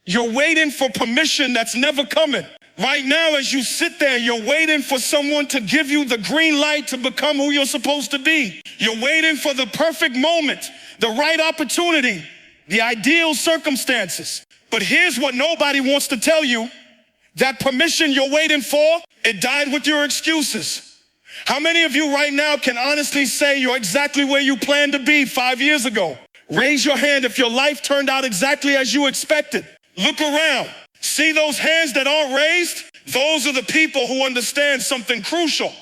You're waiting for permission that's never coming. Right now, as you sit there, you're waiting for someone to give you the green light to become who you're supposed to be. You're waiting for the perfect moment, the right opportunity, the ideal circumstances. But here's what nobody wants to tell you. That permission you're waiting for, it died with your excuses. How many of you right now can honestly say you're exactly where you planned to be 5 years ago? Raise your hand if your life turned out exactly as you expected. Look around. See those hands that aren't raised? Those are the people who understand something crucial.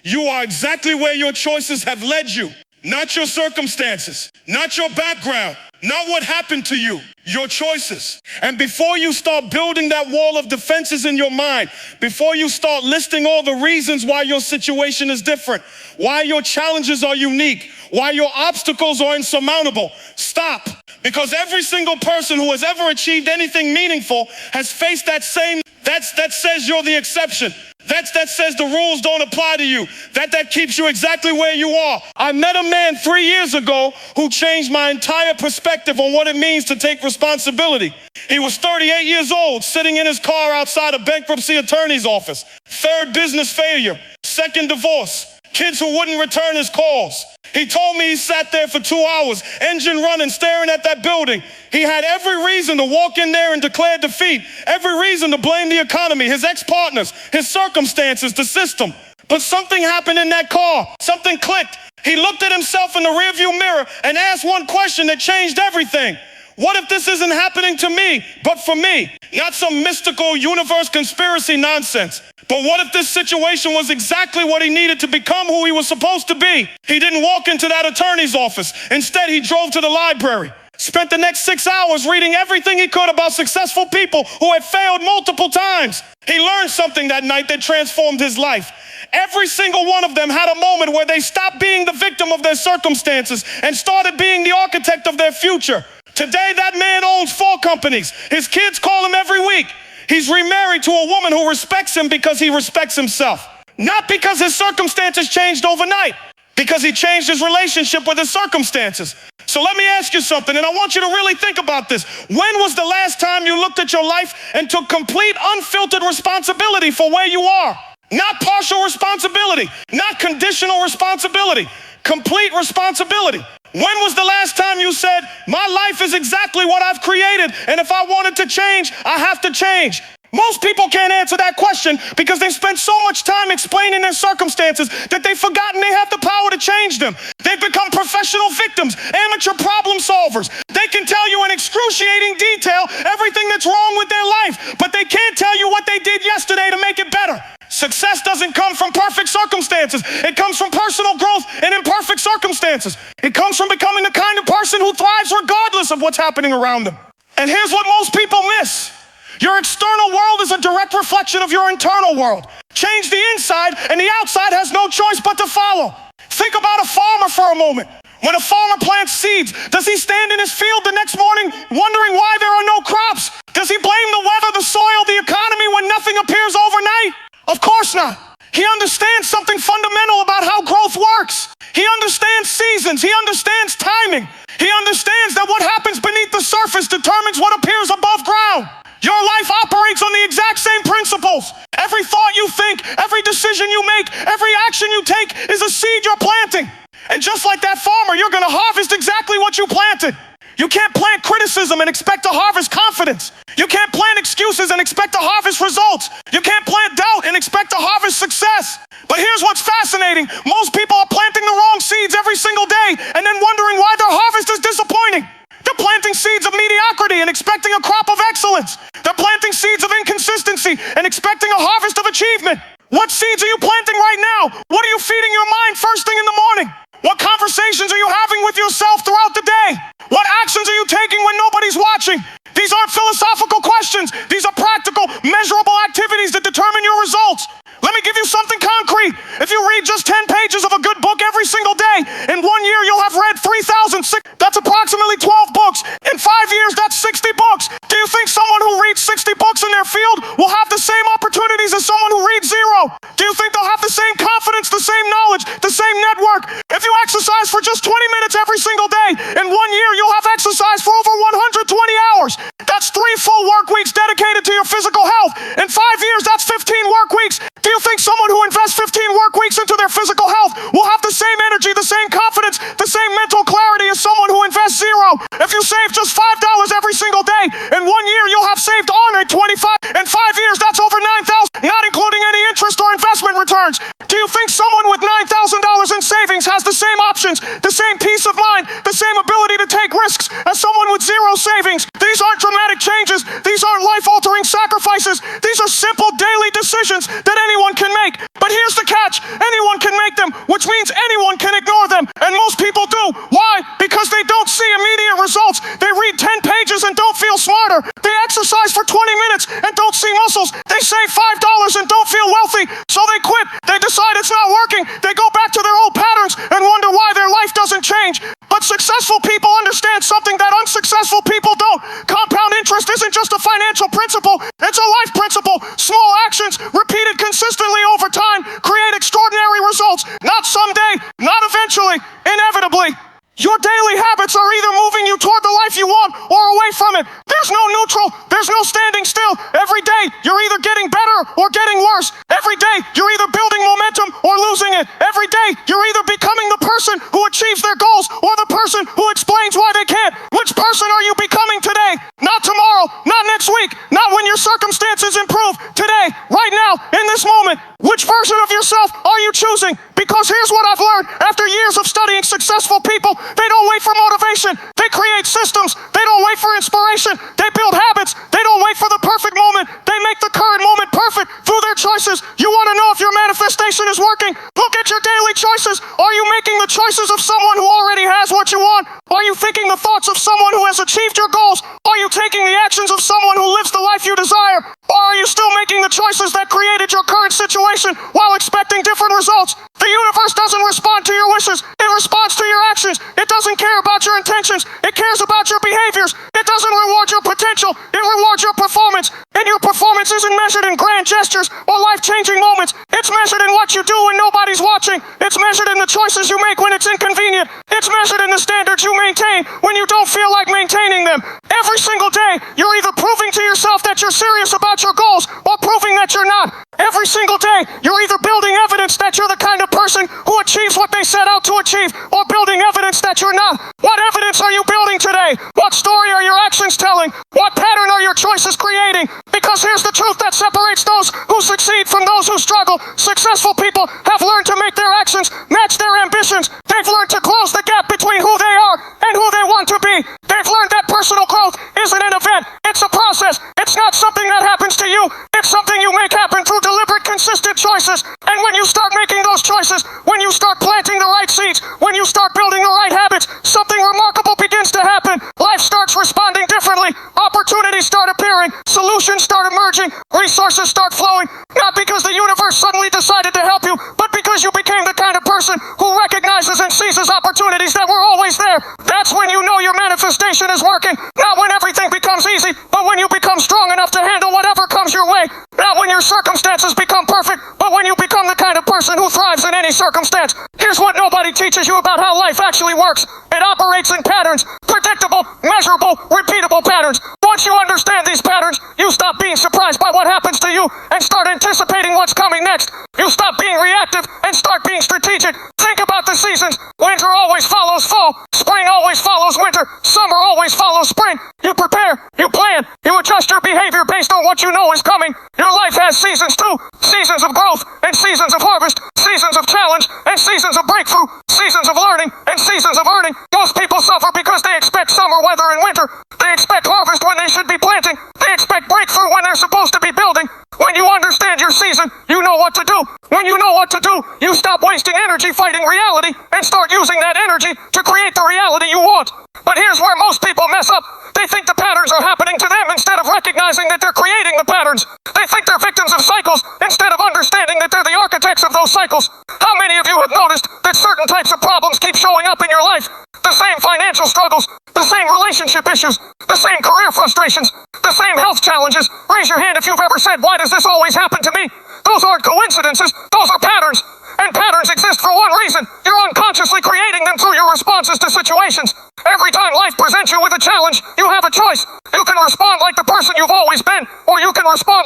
You are exactly where your choices have led you, not your circumstances, not your background, not what happened to you, your choices. And before you start building that wall of defenses in your mind, before you start listing all the reasons why your situation is different, why your challenges are unique, why your obstacles are insurmountable, stop. Because every single person who has ever achieved anything meaningful has faced that same, that says you're the exception. That says the rules don't apply to you. That keeps you exactly where you are. I met a man 3 years ago who changed my entire perspective on what it means to take responsibility. He was 38 years old, sitting in his car outside a bankruptcy attorney's office. 3rd business failure, 2nd divorce, kids who wouldn't return his calls. He told me he sat there for 2 hours, engine running, staring at that building. He had every reason to walk in there and declare defeat, every reason to blame the economy, his ex-partners, his circumstances, the system. But something happened in that car. Something clicked. He looked at himself in the rearview mirror and asked one question that changed everything. What if this isn't happening to me, but for me? Not some mystical universe conspiracy nonsense. But what if this situation was exactly what he needed to become who he was supposed to be? He didn't walk into that attorney's office. Instead, he drove to the library, spent the next 6 hours reading everything he could about successful people who had failed multiple times. He learned something that night that transformed his life. Every single one of them had a moment where they stopped being the victim of their circumstances and started being the architect of their future. Today, that man owns 4 companies. His kids call him every week. He's remarried to a woman who respects him because he respects himself. Not because his circumstances changed overnight, because he changed his relationship with his circumstances. So let me ask you something, and I want you to really think about this. When was the last time you looked at your life and took complete, unfiltered responsibility for where you are? Not partial responsibility, not conditional responsibility, complete responsibility. When was the last time you said, my life is exactly what I've created, and if I wanted to change, I have to change? Most people can't answer that question because they spent so much time explaining their circumstances that they've forgotten they have the power to change them. They've become professional victims, amateur problem solvers. They can tell you in excruciating detail everything that's wrong with their life, but they can't tell you what they did yesterday to make it better. Success doesn't come from perfect circumstances. It comes from personal growth and imperfect circumstances. It comes from becoming the kind of person who thrives regardless of what's happening around them. And here's what most people miss. Your external world is a direct reflection of your internal world. Change the inside and the outside has no choice but to follow. Think about a farmer for a moment. When a farmer plants seeds, does he stand in his field the next morning wondering why there are no crops? Does he blame the weather, the soil, the economy when nothing appears overnight? Of course not. He understands something fundamental about how growth works. He understands seasons. He understands timing. He understands that what happens beneath the surface determines what appears above ground. Your life operates on the exact same principles. Every thought you think, every decision you make, every action you take is a seed you're planting. And just like that farmer, you're going to harvest exactly what you planted. You can't plant criticism and expect to harvest confidence. You can't plant excuses and expect to harvest results. You can't plant doubt and expect to harvest success. But here's what's fascinating. Most people are planting the wrong seeds every single day and then wondering why their harvest is disappointing. They're planting seeds of mediocrity and expecting a crop of excellence. They're planting seeds of inconsistency and expecting a harvest of achievement. What seeds are you planting right now? What are you feeding your mind first thing in the morning? What conversations are you having with yourself throughout the day? What actions are you taking when nobody's watching? These aren't philosophical questions. These are practical, measurable activities that determine your results. Let me give you something concrete. If you read just 10 pages of a good book every single day, in 1 year you'll have read 3,006. That's approximately 12 books. In 5 years, that's 60 books. Do you think someone who reads 60 books in their field will have the same opportunities as someone who reads 0? Do you think they'll have the same confidence, the same knowledge, the same network? If you exercise for just 20 minutes every single day, in 1 year you'll have exercised for over 120 hours. That's 3 full work dedicated to your physical health. In 5 years, that's 15 work weeks. Do you think someone who invests 15 work weeks into their physical health will have the same energy, the same confidence, the same mental clarity as someone who invests zero? If you save just $5 every single day, in 1 year you'll have saved on 25. In 5 years, that's over $9,000, not including any interest or investment returns. Do you think someone with $9,000 in savings has the same options, the same peace of mind, the same ability to take risks as someone with zero savings? These aren't dramatic changes. These aren't life-altering sacrifices. These are simple daily decisions that anyone can make. But here's the catch. Anyone can make them, which means anyone can ignore them. And most people do. Why? Because they don't see immediate results. They read 10 pages and don't feel smarter. They exercise for 20 minutes and don't see muscles. They save $5 and don't feel wealthy, so they quit. They decide it's not working. They go back to their old patterns and wonder why their life doesn't change. But successful people understand something that unsuccessful people don't. Compound interest isn't just a financial principle, it's a life principle. Small actions repeated consistently over time create extraordinary results. Not someday, not eventually, inevitably. Your daily habits are either moving you toward the life you want or away from it. There's no neutral. There's no standing still. Every day, you're either getting better or getting worse. Every day, you're either building momentum or losing it. Every day, you're either becoming the person who achieves their goals or the person who explains why they can't. Which person are you becoming today? Not tomorrow, not next week, not when your circumstances improve. Today, right now, in this moment, which version of yourself are you choosing? Because here's what I've learned after years of studying successful people. They don't wait for motivation. They create systems. They don't wait for inspiration. They build habits. They don't wait for the perfect moment. They make the current moment perfect through their choices. You want to know if your manifestation is working? Look at your daily choices. Are you making the choices of someone who already has what you want? Are you thinking the thoughts of someone who has achieved your goals? Are you taking the actions of someone who lives the life you desire? Or are you still making the choices that created your current situation while expecting different results? The universe doesn't respond to your wishes. It responds to your actions. It doesn't care about your intentions. It cares about your behaviors. It doesn't reward your potential. It rewards your performance. And your performance isn't measured in grand gestures or life-changing moments. It's measured in what you do when nobody's watching. It's measured in the choices you make when it's inconvenient. It's measured in the standards you maintain when you don't feel like maintaining them. Every single day, you're either proving to yourself that you're serious about your goals or proving that you're not. Every single day, you're either building evidence that you're the kind of person who achieves what they set out to achieve or building evidence that you're not. What evidence are you building today? What story are your actions telling? What pattern are your choices creating? Because here's the truth that separates those who succeed from those who struggle. Successful people have learned to make their actions match their ambitions. They've learned to close the gap between who they are and who they want to be. They've learned that personal growth isn't an event. It's a process. It's not something that happens to you. It's something you make happen through deliberate, consistent choices. And when you start making those choices, when you start planting the right seeds, when you start building the right habits, something remarkable begins to happen. Life starts responding differently. Opportunities start appearing. Solutions start emerging. Resources start flowing. Not because the universe suddenly decided to help you, but because you became the kind of person who recognizes and seizes opportunities that were always there. That's when you know your manifestation is working. Not when everything becomes easy, but when you become strong enough to handle whatever comes your way. Not when your circumstances become perfect, but when you become the kind of person who thrives in any circumstance. Here's what nobody teaches you about how life actually works. It operates in patterns. Predictable, measurable, repeatable patterns. Once you understand these patterns, you stop being surprised by what happens to you and start anticipating what's coming next. You stop being reactive and start being strategic. Think about the seasons. Winter always follows fall. Spring always follows winter. Summer always follows spring. You prepare, you plan, you adjust your behavior based on what you know is coming. Your life has seasons too. Seasons of growth and seasons of harvest. Seasons of challenge and seasons of breakthrough. Seasons of learning and seasons of earning. Most people suffer because they expect summer weather and winter. They expect harvest when they should be planting. They expect breakthrough when they're supposed to be building. When you understand your season, you know what to do. When you know what to do, you stop wasting energy fighting reality and start using that energy to create the reality you want. But here's where most people mess up. They think the patterns are happening to them instead of recognizing that they're creating the patterns. They think they're victims of cycles instead of understanding that they're the architects of those cycles. How many of you have noticed that certain types of problems keep showing up in your life? The same financial struggles, the same relationship issues, the same career frustrations, the same health challenges. Raise your hand if you've ever said, "Why does this always happen to me?" Those aren't coincidences, those are patterns. And patterns exist for one reason. You're unconsciously creating them through your responses to situations. Every time life presents you with a challenge, you have a choice. You can respond like the person you've always been,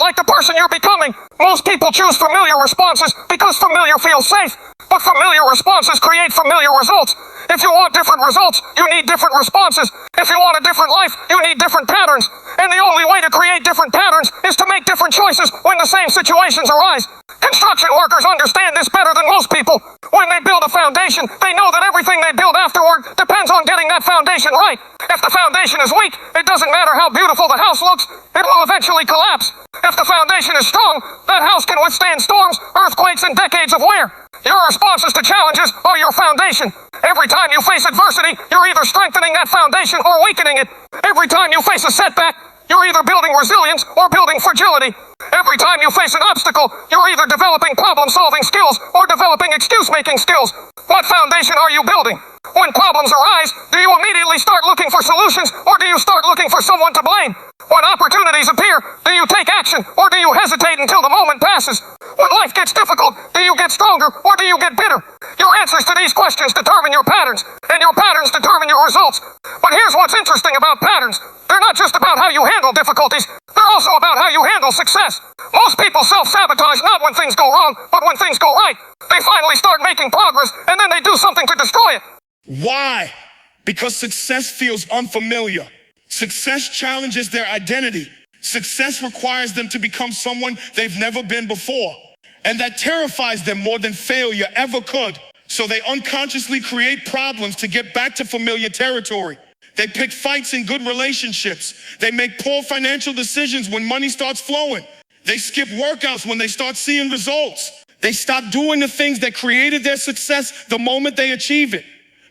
like the person you're becoming. Most people choose familiar responses because familiar feels safe. But familiar responses create familiar results. If you want different results, you need different responses. If you want a different life, you need different patterns. And the only way to create different patterns is to make different choices when the same situations arise. Construction workers understand this better than most people. When they build a foundation, they know that everything they build afterward depends on getting that foundation right. If the foundation is weak, it doesn't matter how beautiful the house looks, it will eventually collapse. If the foundation is strong, that house can withstand storms, earthquakes, and decades of wear. Your responses to challenges are your foundation. Every time you face adversity, you're either strengthening that foundation or weakening it. Every time you face a setback, you're either building resilience or building fragility. Every time you face an obstacle, you're either developing problem-solving skills or developing excuse-making skills. What foundation are you building? When problems arise, do you immediately start looking for solutions or do you start looking for someone to blame? When opportunities appear, do you take action or do you hesitate until the moment passes? When life gets difficult, do you get stronger or do you get bitter? Your answers to these questions determine your patterns, and your patterns determine your results. But here's what's interesting about patterns. They're not just about how you handle difficulties, they're also about how you handle success. Most people self-sabotage not when things go wrong, but when things go right. They finally start making progress, and then they do something to destroy it. Why? Because success feels unfamiliar. Success challenges their identity. Success requires them to become someone they've never been before. And that terrifies them more than failure ever could. So they unconsciously create problems to get back to familiar territory. They pick fights in good relationships. They make poor financial decisions when money starts flowing. They skip workouts when they start seeing results. They stop doing the things that created their success the moment they achieve it.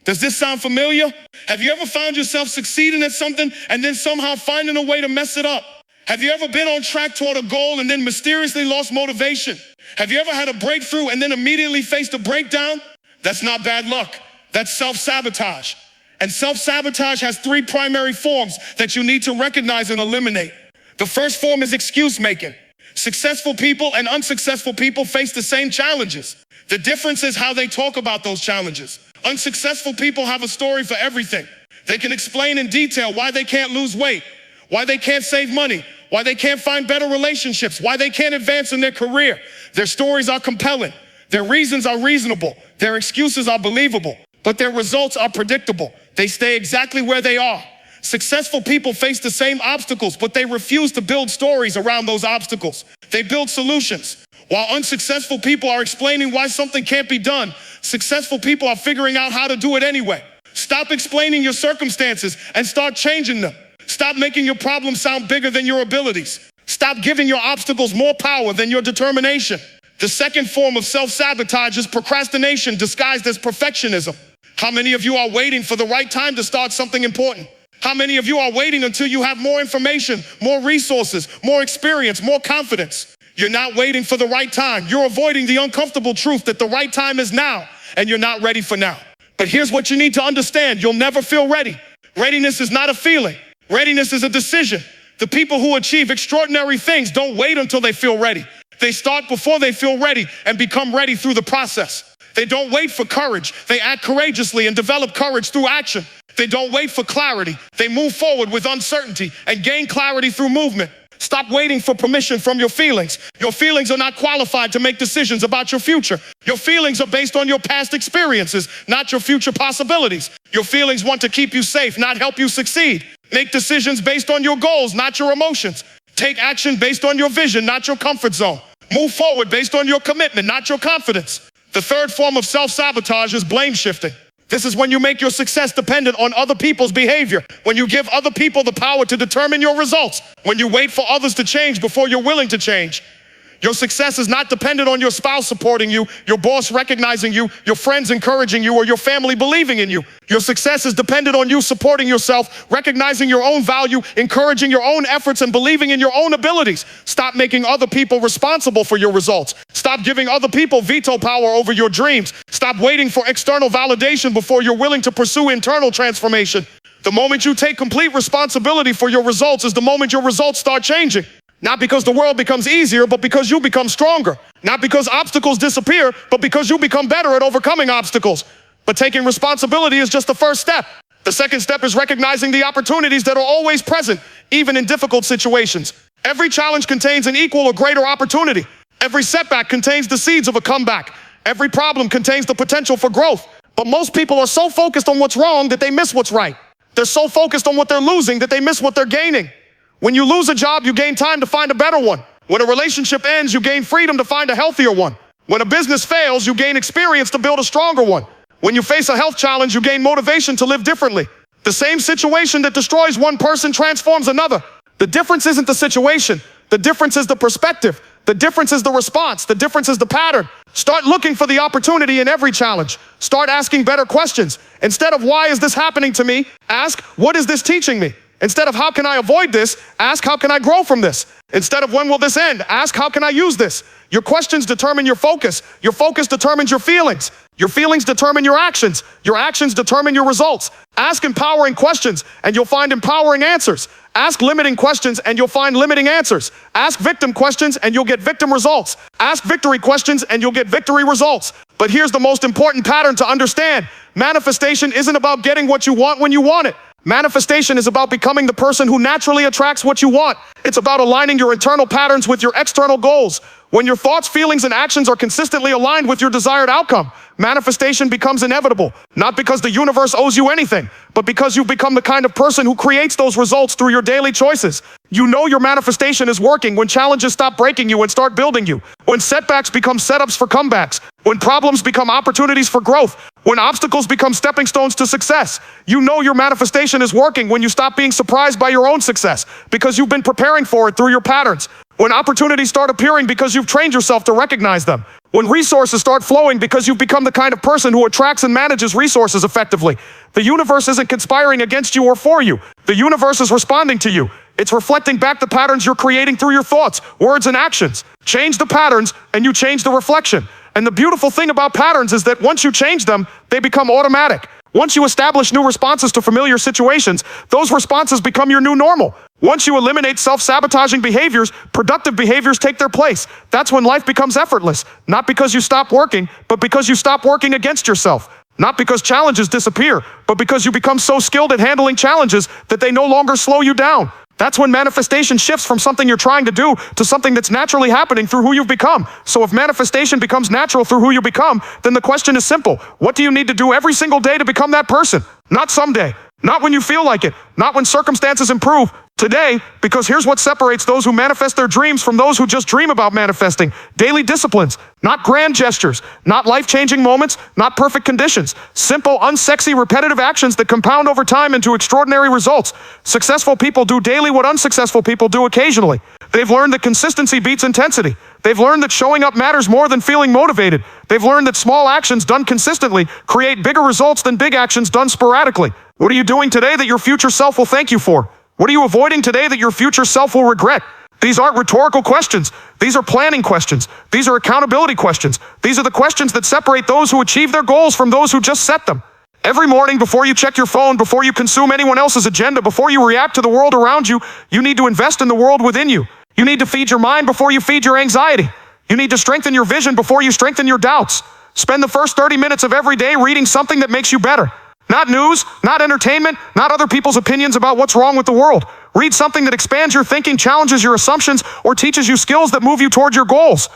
Does this sound familiar? Have you ever found yourself succeeding at something and then somehow finding a way to mess it up? Have you ever been on track toward a goal and then mysteriously lost motivation? Have you ever had a breakthrough and then immediately faced a breakdown? That's not bad luck. That's self-sabotage. And self-sabotage has three primary forms that you need to recognize and eliminate. The first form is excuse-making. Successful people and unsuccessful people face the same challenges. The difference is how they talk about those challenges. Unsuccessful people have a story for everything. They can explain in detail why they can't lose weight, why they can't save money, why they can't find better relationships, why they can't advance in their career. Their stories are compelling. Their reasons are reasonable. Their excuses are believable, but their results are predictable. They stay exactly where they are. Successful people face the same obstacles, but they refuse to build stories around those obstacles. They build solutions. While unsuccessful people are explaining why something can't be done, successful people are figuring out how to do it anyway. Stop explaining your circumstances and start changing them. Stop making your problems sound bigger than your abilities. Stop giving your obstacles more power than your determination. The second form of self-sabotage is procrastination disguised as perfectionism. How many of you are waiting for the right time to start something important? How many of you are waiting until you have more information, more resources, more experience, more confidence? You're not waiting for the right time. You're avoiding the uncomfortable truth that the right time is now, and you're not ready for now. But here's what you need to understand. You'll never feel ready. Readiness is not a feeling. Readiness is a decision. The people who achieve extraordinary things don't wait until they feel ready. They start before they feel ready and become ready through the process. They don't wait for courage. They act courageously and develop courage through action. They don't wait for clarity. They move forward with uncertainty and gain clarity through movement. Stop waiting for permission from your feelings. Your feelings are not qualified to make decisions about your future. Your feelings are based on your past experiences, not your future possibilities. Your feelings want to keep you safe, not help you succeed. Make decisions based on your goals, not your emotions. Take action based on your vision, not your comfort zone. Move forward based on your commitment, not your confidence. The third form of self-sabotage is blame shifting. This is when you make your success dependent on other people's behavior, when you give other people the power to determine your results, when you wait for others to change before you're willing to change. Your success is not dependent on your spouse supporting you, your boss recognizing you, your friends encouraging you, or your family believing in you. Your success is dependent on you supporting yourself, recognizing your own value, encouraging your own efforts, and believing in your own abilities. Stop making other people responsible for your results. Stop giving other people veto power over your dreams. Stop waiting for external validation before you're willing to pursue internal transformation. The moment you take complete responsibility for your results is the moment your results start changing. Not because the world becomes easier, but because you become stronger. Not because obstacles disappear, but because you become better at overcoming obstacles. But taking responsibility is just the first step. The second step is recognizing the opportunities that are always present, even in difficult situations. Every challenge contains an equal or greater opportunity. Every setback contains the seeds of a comeback. Every problem contains the potential for growth. But most people are so focused on what's wrong that they miss what's right. They're so focused on what they're losing that they miss what they're gaining. When you lose a job, you gain time to find a better one. When a relationship ends, you gain freedom to find a healthier one. When a business fails, you gain experience to build a stronger one. When you face a health challenge, you gain motivation to live differently. The same situation that destroys one person transforms another. The difference isn't the situation. The difference is the perspective. The difference is the response. The difference is the pattern. Start looking for the opportunity in every challenge. Start asking better questions. Instead of why is this happening to me, ask what is this teaching me? Instead of how can I avoid this, ask how can I grow from this? Instead of when will this end, ask how can I use this? Your questions determine your focus. Your focus determines your feelings. Your feelings determine your actions. Your actions determine your results. Ask empowering questions and you'll find empowering answers. Ask limiting questions and you'll find limiting answers. Ask victim questions and you'll get victim results. Ask victory questions and you'll get victory results. But here's the most important pattern to understand. Manifestation isn't about getting what you want when you want it. Manifestation is about becoming the person who naturally attracts what you want. It's about aligning your internal patterns with your external goals. When your thoughts, feelings, and actions are consistently aligned with your desired outcome, manifestation becomes inevitable. Not because the universe owes you anything, but because you've become the kind of person who creates those results through your daily choices. You know your manifestation is working when challenges stop breaking you and start building you. When setbacks become setups for comebacks. When problems become opportunities for growth. When obstacles become stepping stones to success. You know your manifestation is working when you stop being surprised by your own success, because you've been preparing for it through your patterns. When opportunities start appearing because you've trained yourself to recognize them. When resources start flowing because you've become the kind of person who attracts and manages resources effectively. The universe isn't conspiring against you or for you. The universe is responding to you. It's reflecting back the patterns you're creating through your thoughts, words, and actions. Change the patterns and you change the reflection. And the beautiful thing about patterns is that once you change them, they become automatic. Once you establish new responses to familiar situations, those responses become your new normal. Once you eliminate self-sabotaging behaviors, productive behaviors take their place. That's when life becomes effortless. Not because you stop working, but because you stop working against yourself. Not because challenges disappear, but because you become so skilled at handling challenges that they no longer slow you down. That's when manifestation shifts from something you're trying to do to something that's naturally happening through who you've become. So if manifestation becomes natural through who you become, then the question is simple. What do you need to do every single day to become that person? Not someday. Not when you feel like it. Not when circumstances improve. Today, because here's what separates those who manifest their dreams from those who just dream about manifesting. Daily disciplines, not grand gestures, not life-changing moments, not perfect conditions. Simple, unsexy, repetitive actions that compound over time into extraordinary results. Successful people do daily what unsuccessful people do occasionally. They've learned that consistency beats intensity. They've learned that showing up matters more than feeling motivated. They've learned that small actions done consistently create bigger results than big actions done sporadically. What are you doing today that your future self will thank you for? What are you avoiding today that your future self will regret? These aren't rhetorical questions. These are planning questions. These are accountability questions. These are the questions that separate those who achieve their goals from those who just set them. Every morning, before you check your phone, before you consume anyone else's agenda, before you react to the world around you, you need to invest in the world within you. You need to feed your mind before you feed your anxiety. You need to strengthen your vision before you strengthen your doubts. Spend the first 30 minutes of every day reading something that makes you better. Not news, not entertainment, not other people's opinions about what's wrong with the world. Read something that expands your thinking, challenges your assumptions, or teaches you skills that move you toward your goals.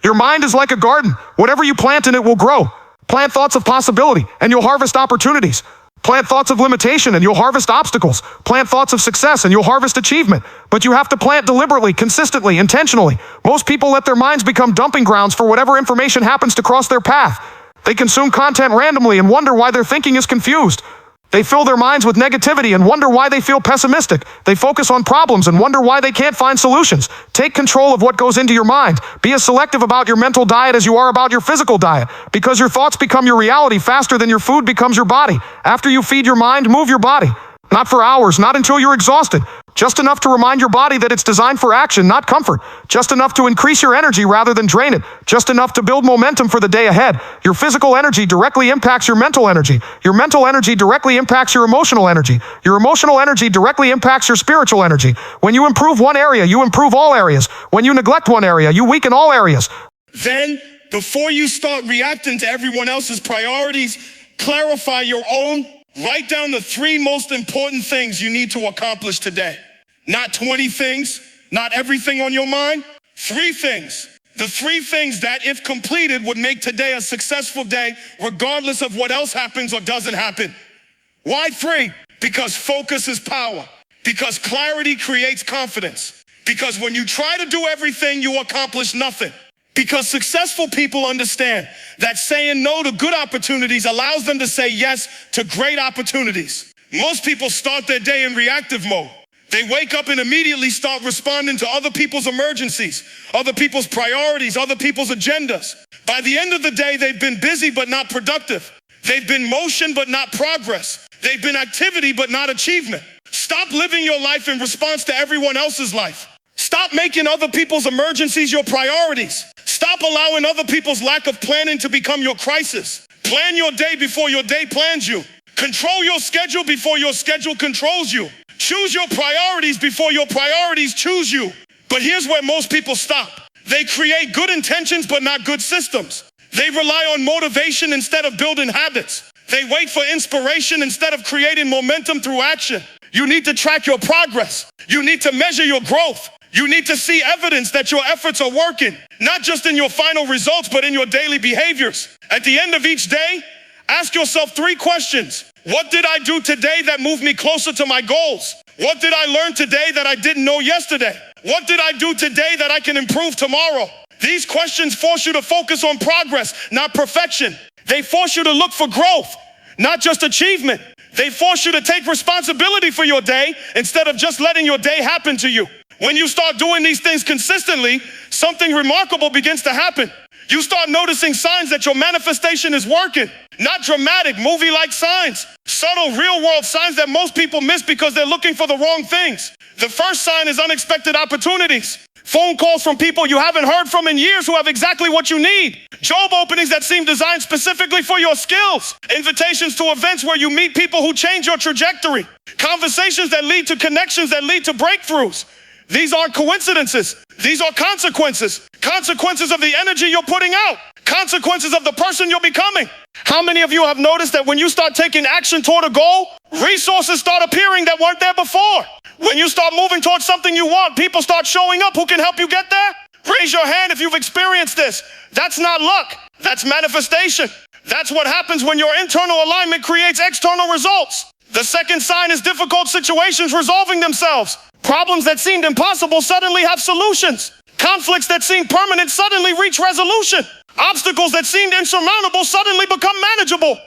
Your mind is like a garden. Whatever you plant in it will grow. Plant thoughts of possibility, and you'll harvest opportunities. Plant thoughts of limitation, and you'll harvest obstacles. Plant thoughts of success, and you'll harvest achievement. But you have to plant deliberately, consistently, intentionally. Most people let their minds become dumping grounds for whatever information happens to cross their path. They consume content randomly and wonder why their thinking is confused. They fill their minds with negativity and wonder why they feel pessimistic. They focus on problems and wonder why they can't find solutions. Take control of what goes into your mind. Be as selective about your mental diet as you are about your physical diet, because your thoughts become your reality faster than your food becomes your body. After you feed your mind, move your body. Not for hours, not until you're exhausted. Just enough to remind your body that it's designed for action, not comfort. Just enough to increase your energy rather than drain it. Just enough to build momentum for the day ahead. Your physical energy directly impacts your mental energy. Your mental energy directly impacts your emotional energy. Your emotional energy directly impacts your spiritual energy. When you improve one area, you improve all areas. When you neglect one area, you weaken all areas. Then, before you start reacting to everyone else's priorities, clarify your own. Write down the 3 most important things you need to accomplish today. Not 20 things, Not everything on your mind. 3 things. The 3 things that, if completed, would make today a successful day, regardless of what else happens or doesn't happen. Why 3? Because focus is power. Because clarity creates confidence. Because when you try to do everything, you accomplish nothing. Because successful people understand that saying no to good opportunities allows them to say yes to great opportunities. Most people start their day in reactive mode. They wake up and immediately start responding to other people's emergencies, other people's priorities, other people's agendas. By the end of the day, they've been busy but not productive. They've been motion but not progress. They've been activity but not achievement. Stop living your life in response to everyone else's life. Stop making other people's emergencies your priorities. Stop allowing other people's lack of planning to become your crisis. Plan your day before your day plans you. Control your schedule before your schedule controls you. Choose your priorities before your priorities choose you. But here's where most people stop. They create good intentions but not good systems. They rely on motivation instead of building habits. They wait for inspiration instead of creating momentum through action. You need to track your progress. You need to measure your growth. You need to see evidence that your efforts are working, not just in your final results, but in your daily behaviors. At the end of each day, ask yourself 3 questions. What did I do today that moved me closer to my goals? What did I learn today that I didn't know yesterday? What did I do today that I can improve tomorrow? These questions force you to focus on progress, not perfection. They force you to look for growth, not just achievement. They force you to take responsibility for your day instead of just letting your day happen to you. When you start doing these things consistently, something remarkable begins to happen. You start noticing signs that your manifestation is working. Not dramatic, movie-like signs. Subtle, real-world signs that most people miss because they're looking for the wrong things. The first sign is unexpected opportunities. Phone calls from people you haven't heard from in years who have exactly what you need. Job openings that seem designed specifically for your skills. Invitations to events where you meet people who change your trajectory. Conversations that lead to connections that lead to breakthroughs. These aren't coincidences. These are consequences. Consequences of the energy you're putting out. Consequences of the person you're becoming. How many of you have noticed that when you start taking action toward a goal, resources start appearing that weren't there before? When you start moving towards something you want, people start showing up who can help you get there? Raise your hand if you've experienced this. That's not luck. That's manifestation. That's what happens when your internal alignment creates external results. The second sign is difficult situations resolving themselves. Problems that seemed impossible suddenly have solutions. Conflicts that seemed permanent suddenly reach resolution. Obstacles that seemed insurmountable suddenly become manageable.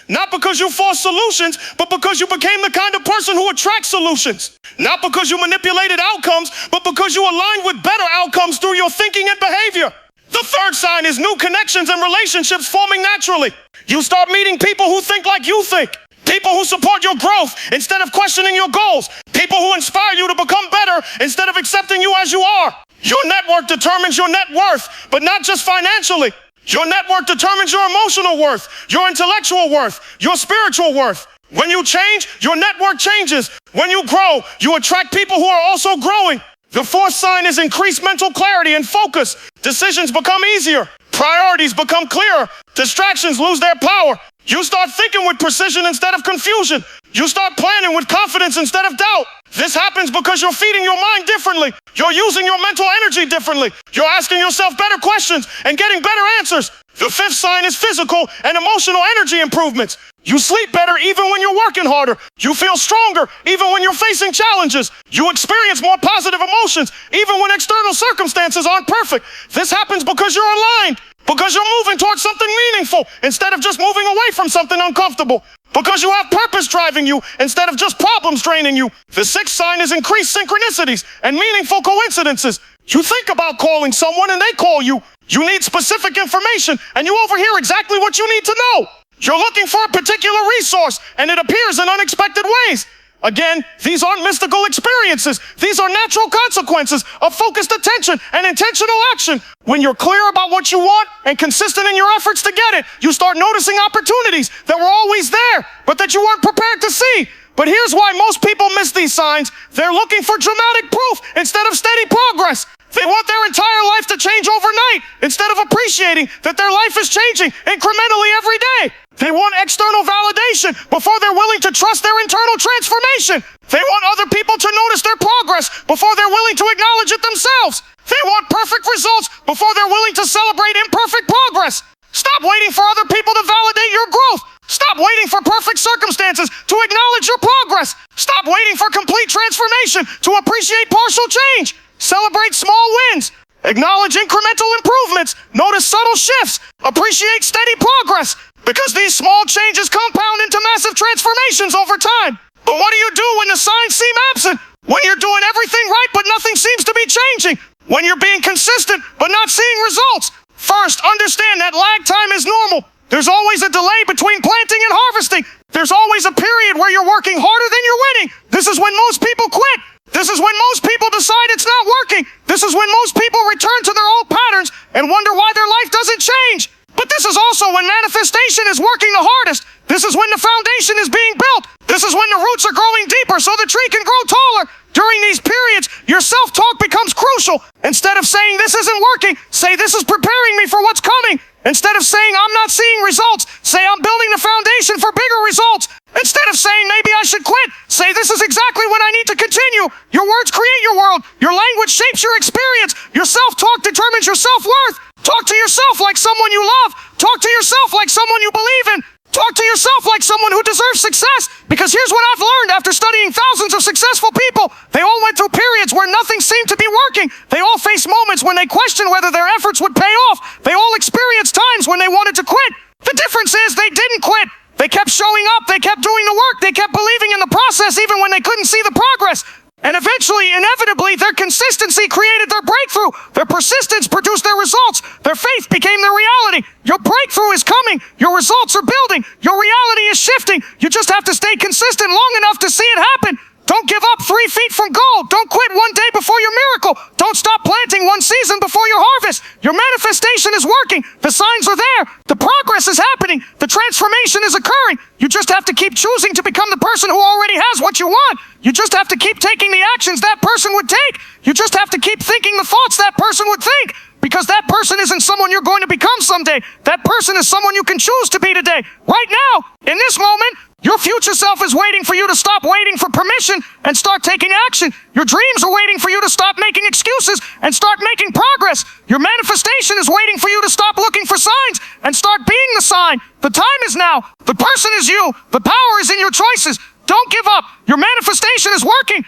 Not because you forced solutions, but because you became the kind of person who attracts solutions. Not because you manipulated outcomes, but because you aligned with better outcomes through your thinking and behavior. The third sign is new connections and relationships forming naturally. You start meeting people who think like you think. People who support your growth instead of questioning your goals. People who inspire you to become better instead of accepting you as you are. Your network determines your net worth, but not just financially. Your network determines your emotional worth, your intellectual worth, your spiritual worth. When you change, your network changes. When you grow, you attract people who are also growing. The fourth sign is increased mental clarity and focus. Decisions become easier. Priorities become clearer. Distractions lose their power. You start thinking with precision instead of confusion. You start planning with confidence instead of doubt. This happens because you're feeding your mind differently. You're using your mental energy differently. You're asking yourself better questions and getting better answers. The fifth sign is physical and emotional energy improvements. You sleep better even when you're working harder. You feel stronger even when you're facing challenges. You experience more positive emotions even when external circumstances aren't perfect. This happens because you're aligned. Because you're moving towards something meaningful instead of just moving away from something uncomfortable. Because you have purpose driving you instead of just problems draining you. The sixth sign is increased synchronicities and meaningful coincidences. You think about calling someone and they call you. You need specific information and you overhear exactly what you need to know. You're looking for a particular resource and it appears in unexpected ways. Again, these aren't mystical experiences. These are natural consequences of focused attention and intentional action. When you're clear about what you want and consistent in your efforts to get it, you start noticing opportunities that were always there, but that you weren't prepared to see. But here's why most people miss these signs. They're looking for dramatic proof instead of steady progress. They want their entire life to change overnight instead of appreciating that their life is changing incrementally every day. They want external validation validation before they're willing to trust their internal transformation. They want other people to notice their progress before they're willing to acknowledge it themselves. They want perfect results before they're willing to celebrate imperfect progress. Stop waiting for other people to validate your growth. Stop waiting for perfect circumstances to acknowledge your progress. Stop waiting for complete transformation to appreciate partial change. Celebrate small wins. Acknowledge incremental improvements. Notice subtle shifts. Appreciate steady progress. Because these small changes compound into massive transformations over time. But what do you do when the signs seem absent? When you're doing everything right but nothing seems to be changing? When you're being consistent but not seeing results? First, understand that lag time is normal. There's always a delay between planting and harvesting. There's always a period where you're working harder than you're winning. This is when most people quit. This is when most people decide it's not working. This is when most people return to their old patterns and wonder why their life doesn't change. But this is also when manifestation is working the hardest. This is when the foundation is being built. This is when the roots are growing deeper so the tree can grow taller. During these periods, your self-talk becomes crucial. Instead of saying this isn't working, say this is preparing me for what's coming. Instead of saying I'm not seeing results, say I'm building the foundation for bigger results. Instead of saying maybe I should quit, say this is exactly when I need to continue. Your words create your world. Your language shapes your experience. Your self-talk determines your self-worth. Talk to yourself like someone you love. Talk to yourself like someone you believe in. Talk to yourself like someone who deserves success. Because here's what I've learned after studying thousands of successful people. They all went through periods where nothing seemed to be working. They all faced moments when they questioned whether their efforts would pay off. They all experienced times when they wanted to quit. The difference is they didn't quit. They kept showing up. They kept doing the work. They kept believing in the process even when they couldn't see the progress. And eventually, inevitably, their consistency created their breakthrough. Their persistence produced their results. Their faith became their reality. Your breakthrough is coming. Your results are building. Your reality is shifting. You just have to stay consistent long enough to see it happen. Don't give up 3 feet from goal. Don't quit one day before your miracle. Don't stop planting one season before your harvest. Your manifestation is working. The signs are there. The progress is happening. The transformation is occurring. You just have to keep choosing to become the person who already has what you want. You just have to keep taking the actions that person would take. You just have to keep thinking the thoughts that person would think. Because that person isn't someone you're going to become someday. That person is someone you can choose to be today. Right now, in this moment, your future self is waiting for you to stop waiting for permission and start taking action. Your dreams are waiting for you to stop making excuses and start making progress. Your manifestation is waiting for you to stop looking for signs and start being the sign. The time is now. The person is you. The power is in your choices. Don't give up. Your manifestation is working.